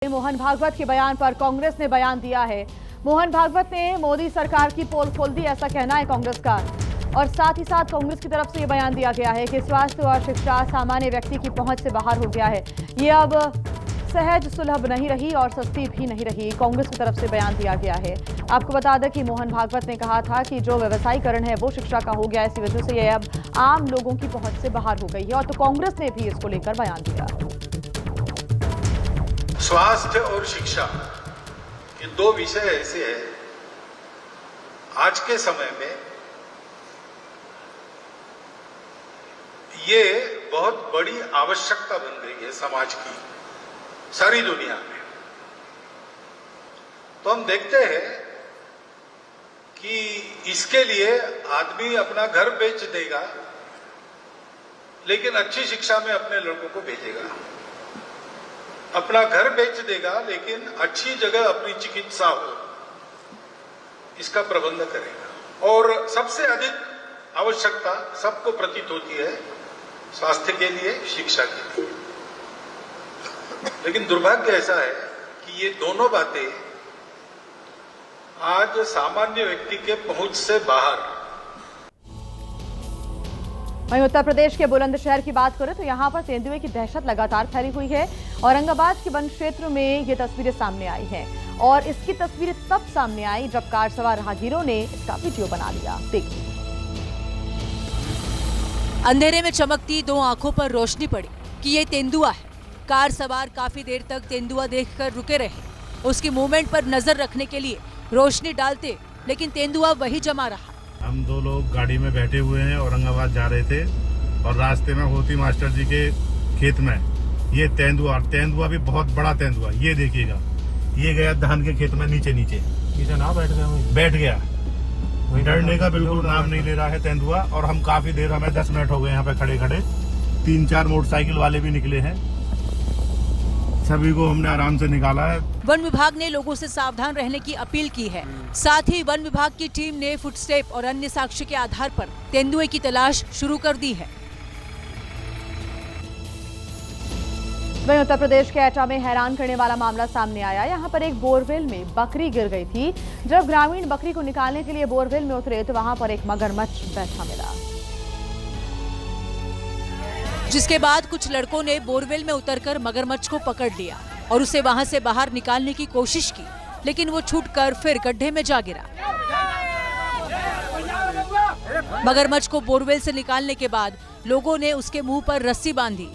मोहन भागवत के बयान पर कांग्रेस ने बयान दिया है। मोहन भागवत ने मोदी सरकार की पोल खोल दी, ऐसा कहना है कांग्रेस का। और साथ ही साथ कांग्रेस की तरफ से यह बयान दिया गया है कि स्वास्थ्य और शिक्षा सामान्य व्यक्ति की पहुंच से बाहर हो गया है। ये अब सहज सुलभ नहीं रही और सस्ती भी नहीं रही। कांग्रेस की तरफ से बयान दिया गया है। आपको बता दें कि मोहन भागवत ने कहा था कि जो व्यवसायीकरण है वो शिक्षा का हो गया, इसी वजह से यह अब आम लोगों की पहुंच से बाहर हो गई है। और तो कांग्रेस ने भी इसको लेकर बयान दिया। स्वास्थ्य और शिक्षा ये दो विषय ऐसे हैं आज के समय में ये बहुत बड़ी आवश्यकता बन गई है समाज की, सारी दुनिया में। तो हम देखते हैं कि इसके लिए आदमी अपना घर बेच देगा लेकिन अच्छी शिक्षा में अपने लड़कों को भेजेगा, अपना घर बेच देगा लेकिन अच्छी जगह अपनी चिकित्सा हो इसका प्रबंध करेगा। और सबसे अधिक आवश्यकता सबको प्रतीत होती है स्वास्थ्य के लिए, शिक्षा के लिए। लेकिन दुर्भाग्य ऐसा है कि ये दोनों बातें आज सामान्य व्यक्ति के पहुंच से बाहर। वहीं उत्तर प्रदेश के बुलंदशहर की बात करें तो यहां पर तेंदुए की दहशत लगातार फैली हुई है। औरंगाबाद के वन क्षेत्र में ये तस्वीरें सामने आई हैं और इसकी तस्वीरें तब सामने आई जब कार सवार राहगीरों ने इसका वीडियो बना लिया। देखिए, अंधेरे में चमकती दो आंखों पर रोशनी पड़ी कि ये तेंदुआ है। कार सवार काफी देर तक तेंदुआ देखकर रुके रहे। उसकी मूवमेंट पर नजर रखने के लिए रोशनी डालते, लेकिन तेंदुआ वही जमा रहा। हम दो लोग गाड़ी में बैठे हुए हैं, औरंगाबाद जा रहे थे और रास्ते में होती मास्टर जी के खेत में ये तेंदुआ भी बहुत बड़ा तेंदुआ, ये देखिएगा, ये गया धान के खेत में नीचे ना बैठ गया। डरने का बिल्कुल नाम नहीं ले रहा है तेंदुआ। और हम काफी देर, हमें 10 मिनट हो गए यहाँ पे खड़े 3-4 मोटरसाइकिल वाले भी निकले हैं, सभी को हमने आराम से निकाला है। वन विभाग ने लोगों से सावधान रहने की अपील की है। साथ ही वन विभाग की टीम ने फुटस्टेप और अन्य साक्ष्य के आधार पर तेंदुए की तलाश शुरू कर दी है। वहीं उत्तर प्रदेश के एटा में हैरान करने वाला मामला सामने आया। यहां पर एक बोरवेल में बकरी गिर गई थी। जब ग्रामीण बकरी को निकालने के लिए बोरवेल में उतरे तो वहां पर एक मगरमच्छ बैठा मिला, जिसके बाद कुछ लड़कों ने बोरवेल में उतरकर मगरमच्छ को पकड़ लिया और उसे वहां से बाहर निकालने की कोशिश की, लेकिन वो छूटकर फिर गड्ढे में जा गिरा। मगरमच्छ को बोरवेल से निकालने के बाद लोगों ने उसके मुंह पर रस्सी बांधी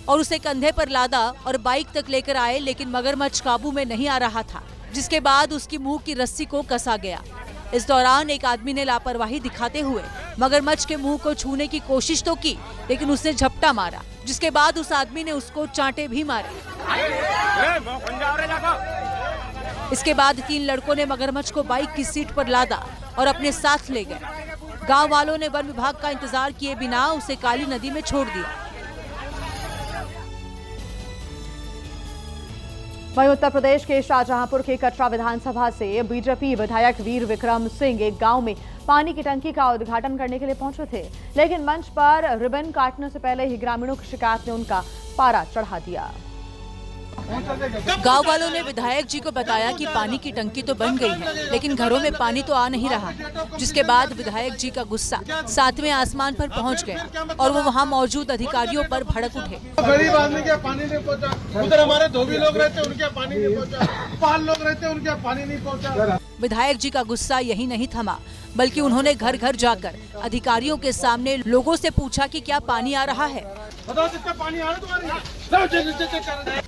और उसे कंधे पर लादा और बाइक तक लेकर आए, लेकिन मगरमच्छ काबू में नहीं आ रहा था, जिसके बाद उसकी मुंह की रस्सी को कसा गया। इस दौरान एक आदमी ने लापरवाही दिखाते हुए मगरमच्छ के मुंह को छूने की कोशिश तो की, लेकिन उसने झपटा मारा, जिसके बाद उस आदमी ने उसको चांटे भी मारे। इसके बाद 3 लड़कों ने मगरमच्छ को बाइक की सीट पर लादा और अपने साथ ले गए। गांव वालों ने वन विभाग का इंतजार किए बिना उसे काली नदी में छोड़ दिया। वहीं उत्तर प्रदेश के शाहजहांपुर के कटरा विधानसभा से बीजेपी विधायक वीर विक्रम सिंह एक गांव में पानी की टंकी का उद्घाटन करने के लिए पहुंचे थे, लेकिन मंच पर रिबन काटने से पहले ही ग्रामीणों की शिकायत ने उनका पारा चढ़ा दिया। गांव वालों ने विधायक जी को बताया कि पानी की टंकी तो बन गई है, लेकिन घरों में पानी तो आ नहीं रहा है, जिसके बाद विधायक जी का गुस्सा 7वें आसमान पर पहुंच गया और वो वहां मौजूद अधिकारियों पर भड़क उठे। गरीब आदमी के पानी नहीं पहुंचा, उधर हमारे धोबी लोग रहते उनके पानी नहीं पहुंचा, पाल लोग रहते उनके पानी नहीं पहुंचा। विधायक जी का गुस्सा यही नहीं थमा, बल्कि उन्होंने घर घर जाकर अधिकारियों के सामने लोगों से पूछा कि क्या पानी आ रहा है। पानी आ रहा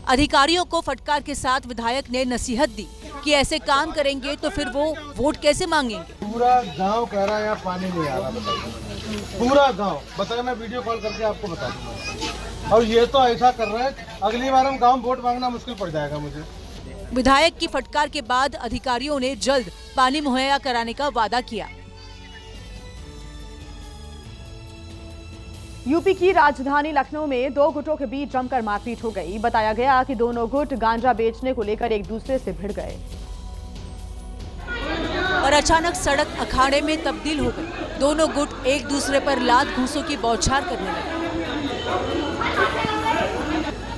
अधिकारियों को फटकार के साथ विधायक ने नसीहत दी कि ऐसे काम करेंगे तो फिर वो वोट कैसे मांगेंगे। पूरा गांव कह रहा है यहाँ पानी नहीं आ रहा, पूरा गांव बताया, मैं वीडियो कॉल करके आपको बता दूंगा। और ये तो ऐसा कर रहे हैं, अगली बार हम गांव वोट मांगना मुश्किल पड़ जाएगा मुझे। विधायक की फटकार के बाद अधिकारियों ने जल्द पानी मुहैया कराने का वादा किया। यूपी की राजधानी लखनऊ में 2 गुटों के बीच जमकर मारपीट हो गई। बताया गया कि दोनों गुट गांजा बेचने को लेकर एक दूसरे से भिड़ गए और अचानक सड़क अखाड़े में तब्दील हो गई। दोनों गुट एक दूसरे पर लात घूंसों की बौछार करने लगे।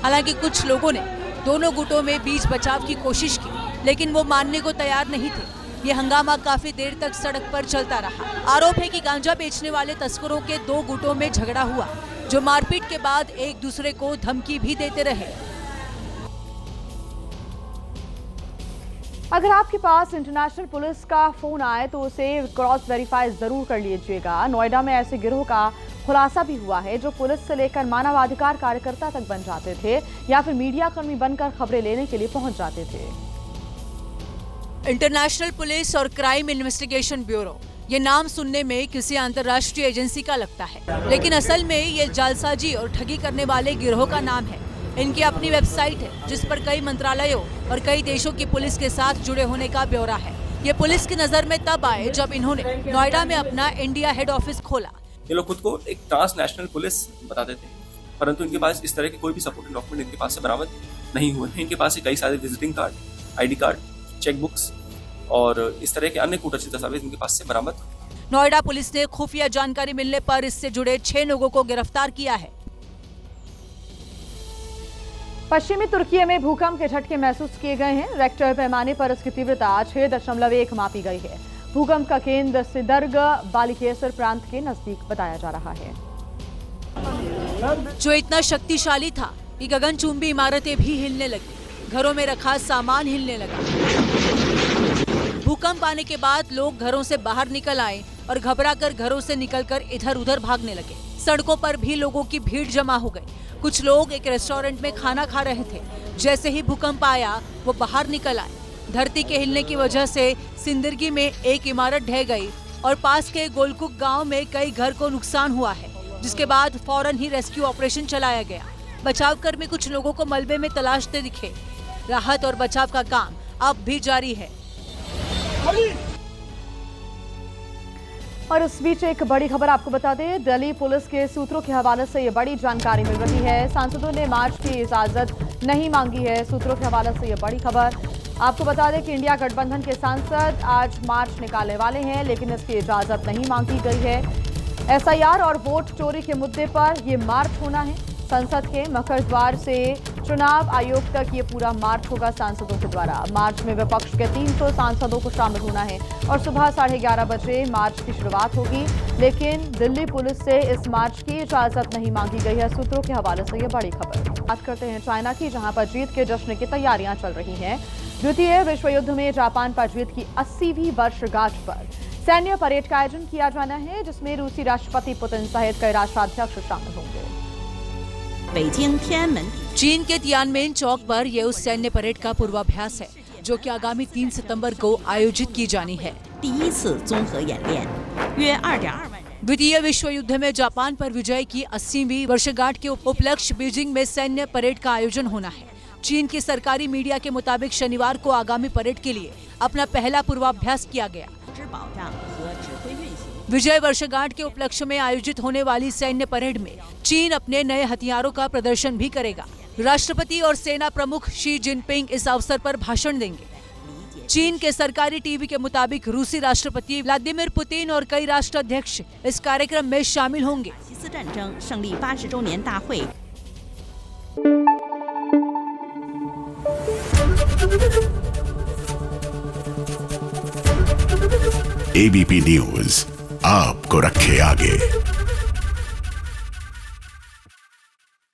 हालांकि कुछ लोगों ने दोनों गुटों में बीच बचाव की कोशिश की, लेकिन वो मानने को तैयार नहीं थे। ये हंगामा काफी देर तक सड़क पर चलता रहा। आरोप है कि गांजा बेचने वाले तस्करों के दो गुटों में झगड़ा हुआ, जो मारपीट के बाद एक दूसरे को धमकी भी देते रहे। अगर आपके पास इंटरनेशनल पुलिस का फोन आए तो उसे क्रॉस वेरीफाई जरूर कर लीजिएगा। नोएडा में ऐसे गिरोह का खुलासा भी हुआ है जो पुलिस से लेकर मानवाधिकार कार्यकर्ता तक बन जाते थे या फिर मीडिया कर्मी बनकर खबरें लेने के लिए पहुंच जाते थे। इंटरनेशनल पुलिस और क्राइम इन्वेस्टिगेशन ब्यूरो, ये नाम सुनने में किसी अंतर्राष्ट्रीय एजेंसी का लगता है, लेकिन असल में ये जालसाजी और ठगी करने वाले गिरोह का नाम है। इनकी अपनी वेबसाइट है जिस पर कई मंत्रालयों और कई देशों की पुलिस के साथ जुड़े होने का ब्यौरा है। ये पुलिस की नजर में तब आए जब इन्होंने नोएडा में अपना इंडिया हेड ऑफिस खोला। ये लोग खुद को एक ट्रांसनेशनल पुलिस बताते थे, परंतु इनके पास इस तरह के कोई भी सपोर्टिंग डॉक्यूमेंट इनके पास से बरामद नहीं हुए हैं। इनके पास कई सारे visiting card, ID card, cheque books और इस तरह के अन्य कूटनीतिक दस्तावेज इनके पास से बरामद। नोएडा पुलिस ने खुफिया जानकारी मिलने पर इससे जुड़े 6 लोगों को गिरफ्तार किया है। पश्चिमी तुर्की में भूकंप के झटके महसूस किए गए हैं। रेक्टर पैमाने पर इसकी तीव्रता 6.1 मापी गई है। भूकंप का केंद्र सिदर्ग बालिकेसर प्रांत के नजदीक बताया जा रहा है, जो इतना शक्तिशाली था कि गगनचुंबी इमारतें भी हिलने लगी, घरों में रखा सामान हिलने लगा। भूकंप आने के बाद लोग घरों से बाहर निकल आए और घबराकर घरों से निकलकर इधर उधर भागने लगे। सड़कों पर भी लोगों की भीड़ जमा हो गई। कुछ लोग एक रेस्टोरेंट में खाना खा रहे थे। जैसे ही भूकंप आया वो बाहर निकल आए। धरती के हिलने की वजह से सिंदर्गी में एक इमारत ढह गई और पास के गोलकुक गांव में कई घर को नुकसान हुआ है, जिसके बाद फौरन ही रेस्क्यू ऑपरेशन चलाया गया। बचाव कर्मी कुछ लोगों को मलबे में तलाशते दिखे। राहत और बचाव का काम अब भी जारी है। और इस बीच एक बड़ी खबर आपको बता दें, दिल्ली पुलिस के सूत्रों के हवाले से ये बड़ी जानकारी मिल रही है। सांसदों ने मार्च की इजाजत नहीं मांगी है। सूत्रों के हवाले से ये बड़ी खबर आपको बता दें कि इंडिया गठबंधन के सांसद आज मार्च निकालने वाले हैं, लेकिन इसकी इजाजत नहीं मांगी गई है। एसआईआर और वोट चोरी के मुद्दे पर ये मार्च होना है। संसद के मकर द्वार से चुनाव आयोग तक ये पूरा मार्च होगा सांसदों के द्वारा। मार्च में विपक्ष के 300 सांसदों को शामिल होना है और सुबह 11:30 बजे मार्च की शुरुआत होगी, लेकिन दिल्ली पुलिस से इस मार्च की इजाजत नहीं मांगी गई है। सूत्रों के हवाले से ये बड़ी खबर। बात करते हैं चाइना की, जहां पर जीत के जश्न की तैयारियां चल रही हैं। द्वितीय विश्व युद्ध में जापान पर जीत की 80वीं वर्षगांठ पर सैन्य परेड का आयोजन किया जाना है, जिसमें रूसी राष्ट्रपति पुतिन सहित कई राष्ट्राध्यक्ष शामिल होंगे। चीन के तियानमेन चौक पर यह उस सैन्य परेड का पूर्वाभ्यास है जो कि आगामी 3 सितंबर को आयोजित की जानी है। द्वितीय विश्व युद्ध में जापान पर विजय की 80वीं वर्षगांठ के उपलक्ष्य बीजिंग में सैन्य परेड का आयोजन होना है। चीन की सरकारी मीडिया के मुताबिक शनिवार को आगामी परेड के लिए अपना पहला पूर्वाभ्यास किया गया। विजय वर्षगांठ के उपलक्ष्य में आयोजित होने वाली सैन्य परेड में चीन अपने नए हथियारों का प्रदर्शन भी करेगा। राष्ट्रपति और सेना प्रमुख शी जिनपिंग इस अवसर पर भाषण देंगे। चीन के सरकारी टीवी के मुताबिक रूसी राष्ट्रपति व्लादिमीर पुतिन और कई राष्ट्राध्यक्ष इस कार्यक्रम में शामिल होंगे। एबीपी न्यूज आपको रखे आगे।